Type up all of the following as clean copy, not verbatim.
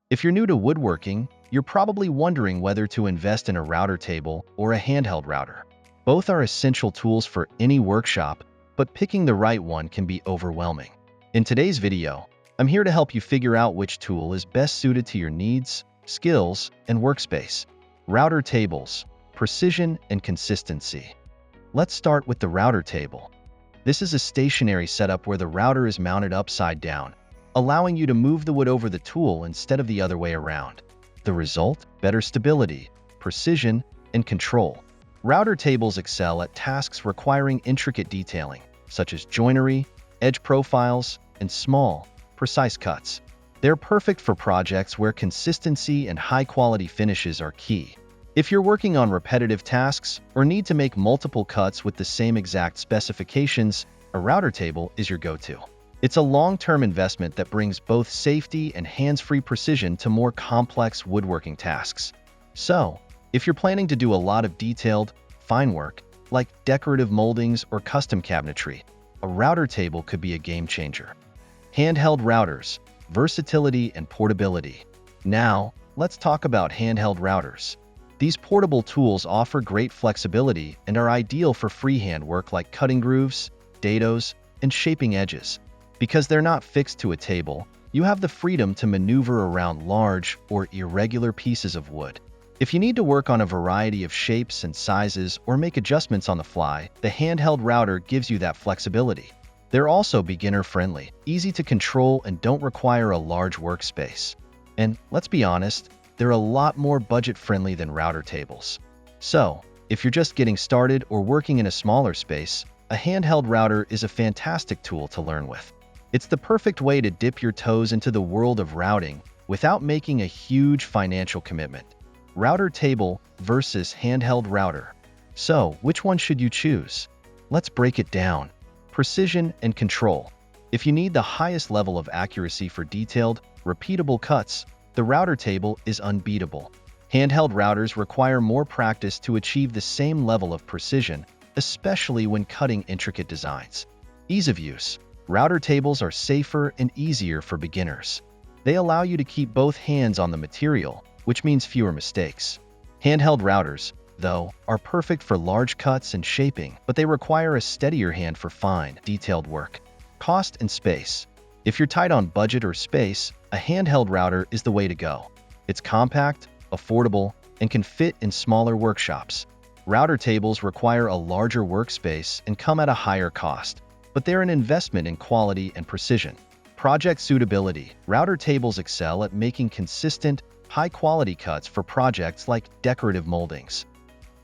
If you're new to woodworking, you're probably wondering whether to invest in a router table or a handheld router. Both are essential tools for any workshop, but picking the right one can be overwhelming. In today's video, I'm here to help you figure out which tool is best suited to your needs, skills, and workspace. Router tables, precision and consistency. Let's start with the router table. This is a stationary setup where the router is mounted upside down, allowing you to move the wood over the tool instead of the other way around. The result? Better stability, precision, and control. Router tables excel at tasks requiring intricate detailing, such as joinery, edge profiles, and small, precise cuts. They're perfect for projects where consistency and high-quality finishes are key. If you're working on repetitive tasks or need to make multiple cuts with the same exact specifications, a router table is your go-to. It's a long-term investment that brings both safety and hands-free precision to more complex woodworking tasks. So, if you're planning to do a lot of detailed, fine work, like decorative moldings or custom cabinetry, a router table could be a game-changer. Handheld routers, versatility and portability. Now, let's talk about handheld routers. These portable tools offer great flexibility and are ideal for freehand work like cutting grooves, dados, and shaping edges. Because they're not fixed to a table, you have the freedom to maneuver around large or irregular pieces of wood. If you need to work on a variety of shapes and sizes or make adjustments on the fly, the handheld router gives you that flexibility. They're also beginner-friendly, easy to control, and don't require a large workspace. And let's be honest, they're a lot more budget-friendly than router tables. So, if you're just getting started or working in a smaller space, a handheld router is a fantastic tool to learn with. It's the perfect way to dip your toes into the world of routing without making a huge financial commitment. Router table versus handheld router. So, which one should you choose? Let's break it down. Precision and control. If you need the highest level of accuracy for detailed, repeatable cuts, the router table is unbeatable. Handheld routers require more practice to achieve the same level of precision, especially when cutting intricate designs. Ease of use. Router tables are safer and easier for beginners. They allow you to keep both hands on the material, which means fewer mistakes. Handheld routers, though, are perfect for large cuts and shaping, but they require a steadier hand for fine, detailed work. Cost and space. If you're tight on budget or space, a handheld router is the way to go. It's compact, affordable, and can fit in smaller workshops. Router tables require a larger workspace and come at a higher cost, but they're an investment in quality and precision. Project suitability. Router tables excel at making consistent, high-quality cuts for projects like decorative moldings.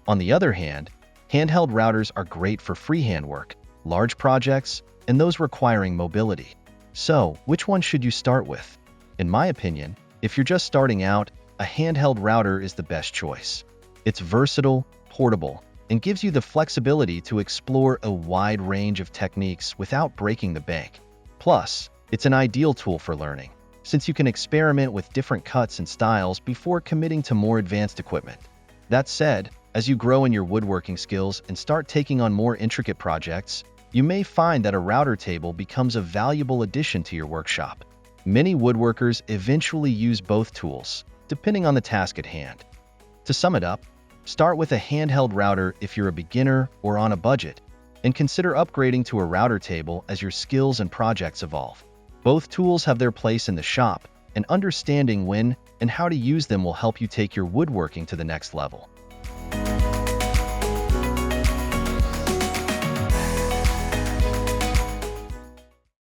On the other hand, handheld routers are great for freehand work, large projects, and those requiring mobility. So, which one should you start with? In my opinion, if you're just starting out, a handheld router is the best choice. It's versatile, portable, and gives you the flexibility to explore a wide range of techniques without breaking the bank. Plus, it's an ideal tool for learning, since you can experiment with different cuts and styles before committing to more advanced equipment. That said, as you grow in your woodworking skills and start taking on more intricate projects, you may find that a router table becomes a valuable addition to your workshop. Many woodworkers eventually use both tools, depending on the task at hand. To sum it up, start with a handheld router if you're a beginner or on a budget, and consider upgrading to a router table as your skills and projects evolve. Both tools have their place in the shop, and understanding when and how to use them will help you take your woodworking to the next level.